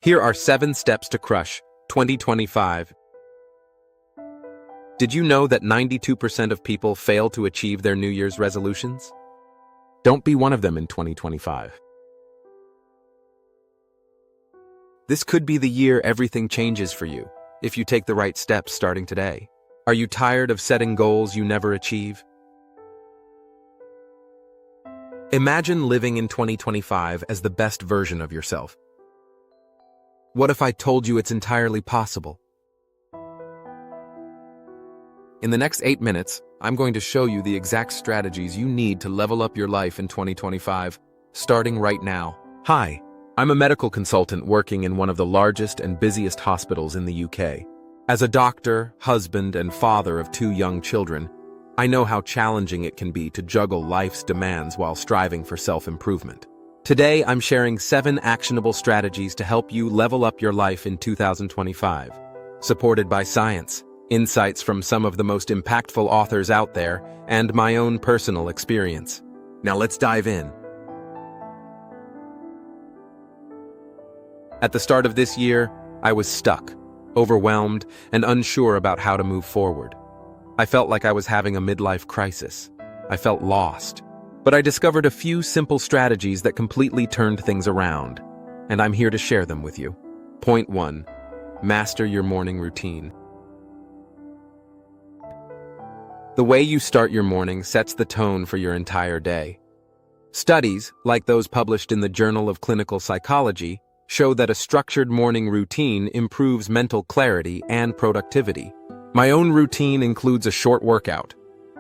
Here are 7 steps to crush 2025. Did you know that 92% of people fail to achieve their New Year's resolutions? Don't be one of them in 2025. This could be the year everything changes for you, if you take the right steps starting today. Are you tired of setting goals you never achieve? Imagine living in 2025 as the best version of yourself. What if I told you it's entirely possible? In the next 8 minutes, I'm going to show you the exact strategies you need to level up your life in 2025, starting right now. Hi, I'm a medical consultant working in one of the largest and busiest hospitals in the UK. As a doctor, husband, and father of 2 young children, I know how challenging it can be to juggle life's demands while striving for self-improvement. Today, I'm sharing 7 actionable strategies to help you level up your life in 2025, supported by science, insights from some of the most impactful authors out there, and my own personal experience. Now let's dive in. At the start of this year, I was stuck, overwhelmed, and unsure about how to move forward. I felt like I was having a midlife crisis. I felt lost. But I discovered a few simple strategies that completely turned things around, and I'm here to share them with you. Point 1. Master your morning routine. The way you start your morning sets the tone for your entire day. Studies, like those published in the Journal of Clinical Psychology, show that a structured morning routine improves mental clarity and productivity. My own routine includes a short workout,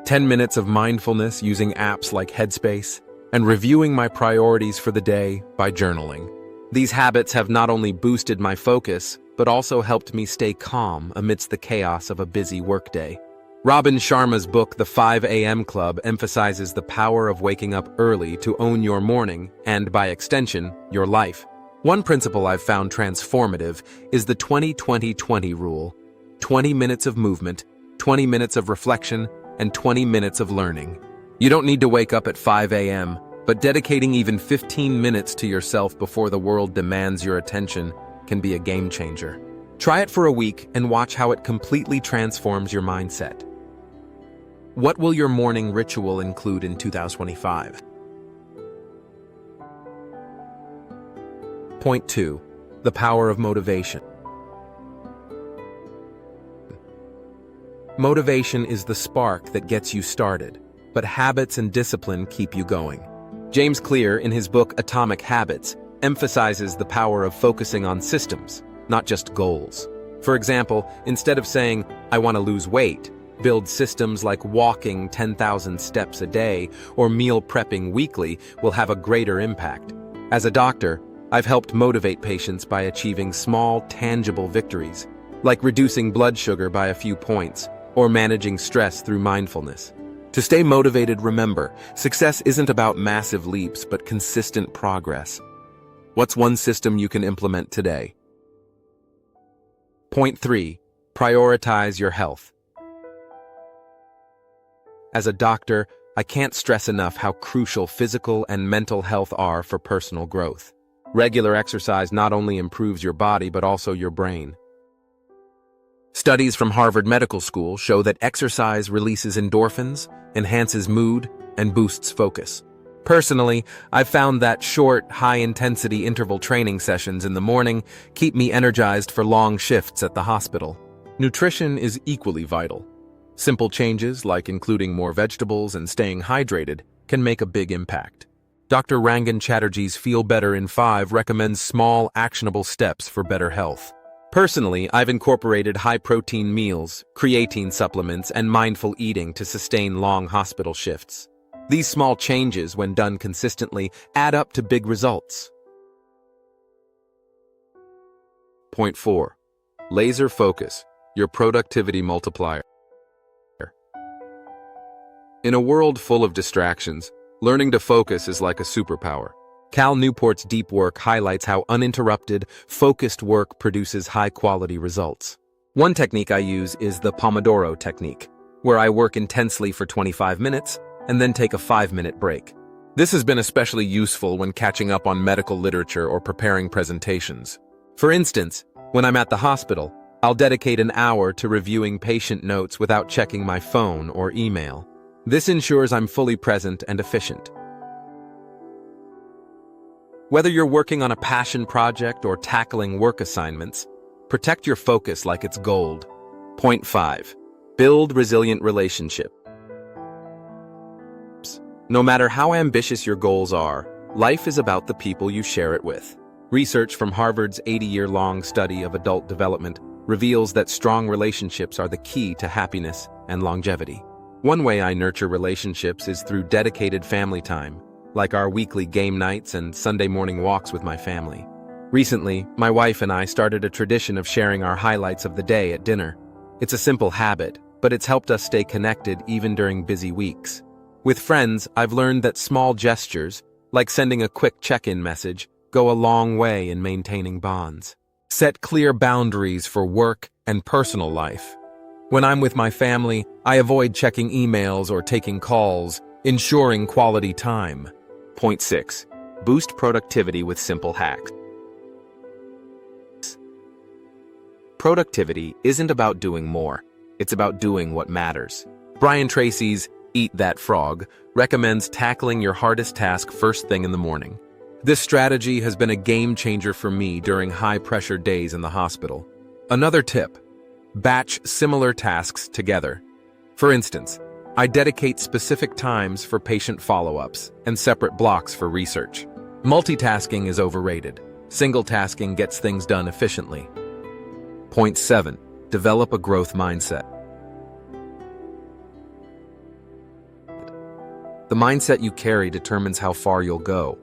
10 minutes of mindfulness using apps like Headspace, and reviewing my priorities for the day by journaling. These habits have not only boosted my focus, but also helped me stay calm amidst the chaos of a busy workday. Robin Sharma's book, The 5 a.m. Club, emphasizes the power of waking up early to own your morning and, by extension, your life. One principle I've found transformative is the 20-20-20 rule: 20 minutes of movement, 20 minutes of reflection, and 20 minutes of learning. You don't need to wake up at 5 a.m., but dedicating even 15 minutes to yourself before the world demands your attention can be a game changer. Try it for a week and watch how it completely transforms your mindset. What will your morning ritual include in 2025? Point 2. The power of motivation. Motivation is the spark that gets you started, but habits and discipline keep you going. James Clear, in his book Atomic Habits, emphasizes the power of focusing on systems, not just goals. For example, instead of saying, "I want to lose weight," build systems like walking 10,000 steps a day or meal prepping weekly will have a greater impact. As a doctor, I've helped motivate patients by achieving small, tangible victories, like reducing blood sugar by a few points or managing stress through mindfulness. To stay motivated, remember, success isn't about massive leaps, but consistent progress. What's one system you can implement today? Point 3. Prioritize your health. As a doctor, I can't stress enough how crucial physical and mental health are for personal growth. Regular exercise not only improves your body, but also your brain. Studies from Harvard Medical School show that exercise releases endorphins, enhances mood, and boosts focus. Personally, I've found that short, high-intensity interval training sessions in the morning keep me energized for long shifts at the hospital. Nutrition is equally vital. Simple changes, like including more vegetables and staying hydrated, can make a big impact. Dr. Rangan Chatterjee's Feel Better in 5 recommends small, actionable steps for better health. Personally, I've incorporated high-protein meals, creatine supplements, and mindful eating to sustain long hospital shifts. These small changes, when done consistently, add up to big results. Point 4. Laser focus, your productivity multiplier. In a world full of distractions, learning to focus is like a superpower. Cal Newport's deep work highlights how uninterrupted, focused work produces high-quality results. One technique I use is the Pomodoro technique, where I work intensely for 25 minutes and then take a 5-minute break. This has been especially useful when catching up on medical literature or preparing presentations. For instance, when I'm at the hospital, I'll dedicate an hour to reviewing patient notes without checking my phone or email. This ensures I'm fully present and efficient. Whether you're working on a passion project or tackling work assignments, protect your focus like it's gold. Point 5. Build resilient relationships. No matter how ambitious your goals are, life is about the people you share it with. Research from Harvard's 80-year-long study of adult development reveals that strong relationships are the key to happiness and longevity. One way I nurture relationships is through dedicated family time, like our weekly game nights and Sunday morning walks with my family. Recently, my wife and I started a tradition of sharing our highlights of the day at dinner. It's a simple habit, but it's helped us stay connected even during busy weeks. With friends, I've learned that small gestures, like sending a quick check-in message, go a long way in maintaining bonds. Set clear boundaries for work and personal life. When I'm with my family, I avoid checking emails or taking calls, ensuring quality time. Point 6. Boost productivity with simple hacks. Productivity isn't about doing more, it's about doing what matters. Brian Tracy's Eat That Frog recommends tackling your hardest task first thing in the morning. This strategy has been a game changer for me during high-pressure days in the hospital. Another tip: batch similar tasks together. For instance, I dedicate specific times for patient follow-ups and separate blocks for research. Multitasking is overrated. Single-tasking gets things done efficiently. Point 7. Develop a growth mindset. The mindset you carry determines how far you'll go.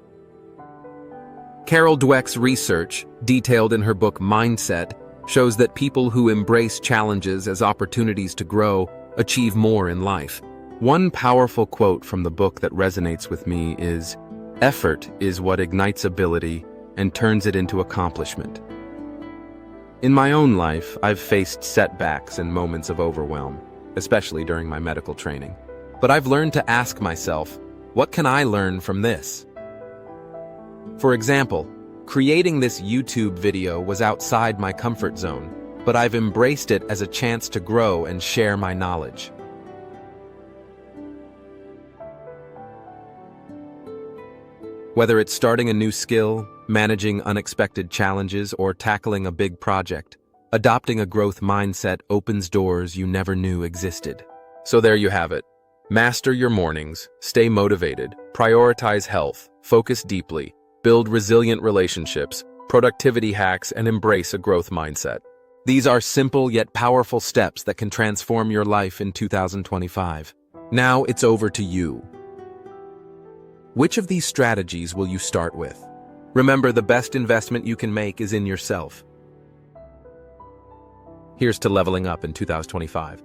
Carol Dweck's research, detailed in her book Mindset, shows that people who embrace challenges as opportunities to grow achieve more in life. One powerful quote from the book that resonates with me is, "Effort is what ignites ability and turns it into accomplishment." In my own life, I've faced setbacks and moments of overwhelm, especially during my medical training. But I've learned to ask myself, what can I learn from this? For example, creating this YouTube video was outside my comfort zone, but I've embraced it as a chance to grow and share my knowledge. Whether it's starting a new skill, managing unexpected challenges, or tackling a big project, adopting a growth mindset opens doors you never knew existed. So there you have it. Master your mornings, stay motivated, prioritize health, focus deeply, build resilient relationships, productivity hacks, and embrace a growth mindset. These are simple yet powerful steps that can transform your life in 2025. Now it's over to you. Which of these strategies will you start with? Remember, the best investment you can make is in yourself. Here's to leveling up in 2025.